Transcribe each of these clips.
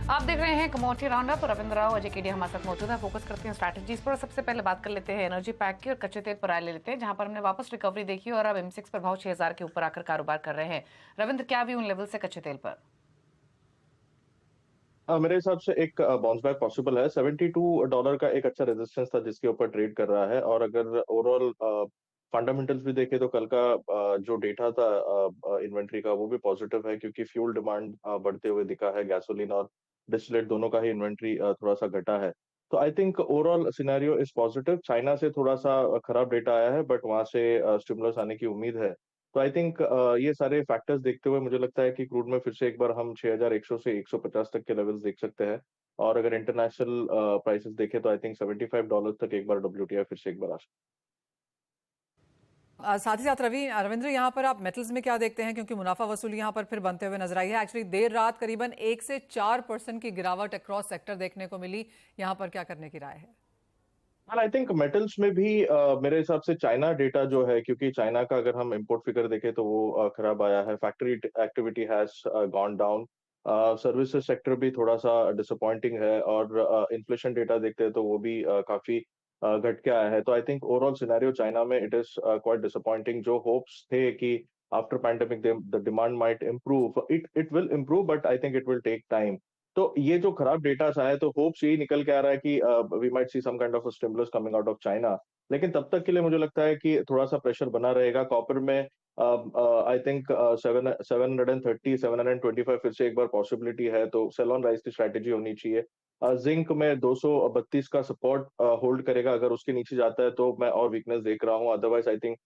आप देख रहे हैं commodity roundup. Ravindra Rao, Ajay KD हमारे साथ मौजूद है। फोकस करते हैं स्ट्रैटेजीज पर। सबसे पहले बात कर लेते हैं एनर्जी पैक की और कच्चे तेल पर राय ले लेते हैं, जहां पर हमने वापस रिकवरी देखी और अब M6 पर भाव 6000 के ऊपर आकर कारोबार कर रहे हैं। रविंद्र, क्या भी उन लेवल से कच्चे तेल पर? मेरे हिसाब से एक बाउंस बैक पॉसिबल है। $72 का एक अच्छा रेजिस्टेंस था जिसके ऊपर ट्रेड कर रहा है। और अगर ओवरऑल फंडामेंटल्स भी देखें तो कल का जो डेटा था इन्वेंट्री का, वो भी पॉजिटिव है, क्योंकि फ्यूल डिमांड बढ़ते हुए दिखा है। गैसोलीन और डिस्टिलेट दोनों का ही इन्वेंट्री थोड़ा सा घटा है। तो I think overall scenario is positive. China से थोड़ा सा खराब डेटा आया है, बट वहां से स्टिमुलस आने की उम्मीद है। तो आई थिंक ये सारे फैक्टर्स देखते हुए मुझे लगता है कि क्रूड में फिर से एक बार हम 6100 से 150 तक के लेवल्स देख सकते हैं। और अगर इंटरनेशनल प्राइसेस देखें तो आई थिंक $75 तक एक बार WTI फिर से एक बार आ सकता साथ ही साथ रविंद्र, यहाँ पर आप मेटल्स में क्या देखते हैं, क्योंकि मुनाफा वसूली यहाँ पर फिर बनते हुए नजर आई है। एक्चुअली देर रात करीबन 1 से 4% की गिरावट अक्रॉस सेक्टर देखने को मिली। यहाँ पर क्या करने की राय है? है। आई थिंक मेटल्स में भी मेरे हिसाब से चाइना डेटा जो है, क्योंकि चाइना का अगर हम इंपोर्ट फिगर देखें तो वो खराब आया है। Factory activity has gone down. Services sector भी थोड़ा सा डिसअपॉइंटिंग है। और इन्फ्लेशन डेटा देखते हैं तो वो भी काफी घट के आया है। तो I think overall scenario China में इट इज क्वाइट डिसअपॉइंटिंग। जो होप्स थे कि after pandemic the demand might improve, it will improve, but I think it will take time. तो ये जो खराब डेटा आया तो होप्स यही निकल के आ रहा है कि we might see some kind of stimulus coming out of China. लेकिन तब तक के लिए मुझे लगता है कि थोड़ा सा प्रेशर बना रहेगा। कॉपर में आई थिंक 730 725 फिर से एक बार पॉसिबिलिटी है, तो सेल ऑन राइज की स्ट्रैटेजी होनी चाहिए। जिंक में 232 का सपोर्ट होल्ड करेगा। अगर उसके नीचे जाता है तो मैं और वीकनेस देख रहा हूँ। अदरवाइज आई थिंक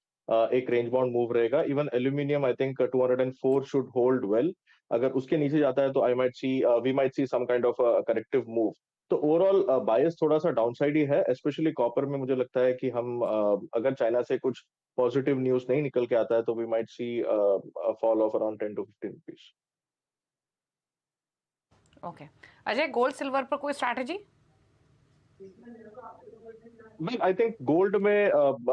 एक रेंज बाउंड मूव रहेगा। Even aluminium I think 204 should hold well. अगर उसके नीचे जाता है तो I might see we might see some kind of corrective move. तो ओवरऑल बायस थोड़ा सा डाउनसाइड ही है, स्पेशली कॉपर में। मुझे लगता है कि हम अगर चाइना से कुछ पॉजिटिव न्यूज नहीं निकल के आता है तो we might see fall of around 10 to 15 rupees. Okay Ajay, gold silver पर कोई strategy? Well I think gold में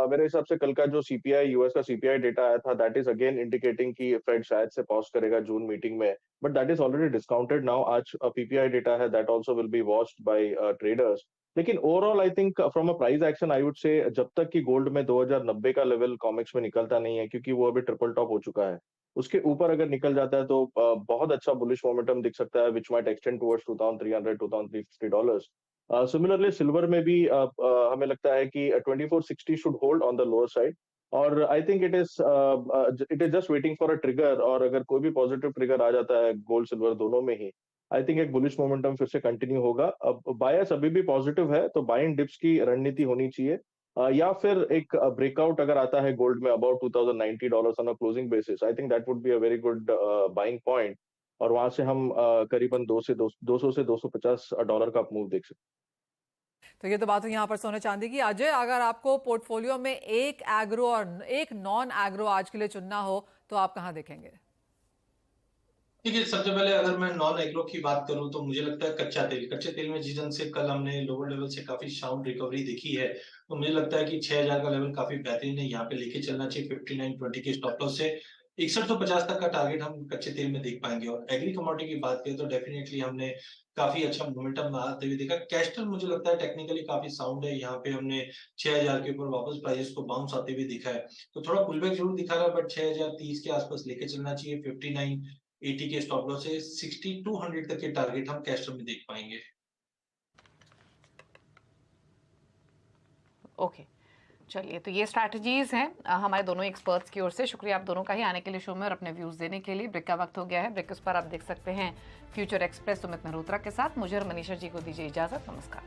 मेरे हिसाब से कल का जो सीपीआई, यूएस का सीपीआई डेटा आया था, दैट इज अगेन इंडिकेटिंग कि फेड शायद से पॉज करेगा जून मीटिंग में। But that is already discounted now. आज पीपीआई डेटा है, that also will be watched by traders. लेकिन overall I think from a price action I would say, जब तक कि गोल्ड में 2090 का लेवल कॉमिक्स में निकलता नहीं है, क्योंकि वो अभी ट्रिपल टॉप हो चुका है, उसके ऊपर अगर निकल जाता है तो बहुत अच्छा बुलिश मोमेंटम दिख सकता है, which might extend towards 2300 $2350। Similarly silver में भी हमें लगता है कि 2460 should hold on the lower side. और I think it is just waiting for a trigger. और अगर कोई भी पॉजिटिव ट्रिगर आ जाता है गोल्ड सिल्वर दोनों में ही, आई थिंक एक बुलिश मोमेंटम फिर से कंटिन्यू होगा। अब बायस अभी भी पॉजिटिव है, तो बाइंग डिप्स की रणनीति होनी चाहिए। या फिर एक ब्रेकआउट अगर आता है गोल्ड में about $2090 on a closing basis, I think that would be a very good buying point. और वहां से हम करीबन 200 से $250 का मूव देख सकते हैं। तो ये तो बात हुई यहाँ पर सोने चांदी की। अजय, अगर आपको पोर्टफोलियो में एक एग्रो और एक नॉन एग्रो आज के लिए चुनना हो तो आप कहाँ देखेंगे? देखिए, सबसे पहले अगर मैं नॉन एग्रो की बात करूं तो मुझे लगता है कच्चे तेल में जिस ढंग से कल हमने लोअर लेवल से काफी साउंड रिकवरी देखी है, तो मुझे लगता है कि 6000 का लेवल काफी बेहतरीन है। यहाँ पे लेके चलना चाहिए 5920 के स्टॉप लॉस से। 6150 तक का टारगेट हम कच्चे तेल में देख पाएंगे। और एग्री कमोडिटी की बात करें तो डेफिनेटली हमने काफी अच्छा मोमेंटम आते हुए देखा। कैस्टल मुझे लगता है टेक्निकली काफी साउंड है। यहाँ पे हमने 6000 के ऊपर वापस प्राइसेस को बाउंस आते हुए दिखा है। तो थोड़ा पुलबैक जरूर दिखा रहा है, बट 6030 के आसपास लेके चलना चाहिए। 5980 के स्टॉप लॉस से 6200 तक के टारगेट हम कैश में देख पाएंगे। ओके चलिए, तो ये स्ट्रैटेजीज हैं हमारे दोनों एक्सपर्ट्स की ओर से। शुक्रिया आप दोनों का ही आने के लिए शो में और अपने व्यूज देने के लिए। ब्रेक का वक्त हो गया है। ब्रेक उस पर आप देख सकते हैं फ्यूचर एक्सप्रेस सुमित मल्होत्रा के साथ। मुझे और मनीषा जी को दीजिए इजाजत। नमस्कार।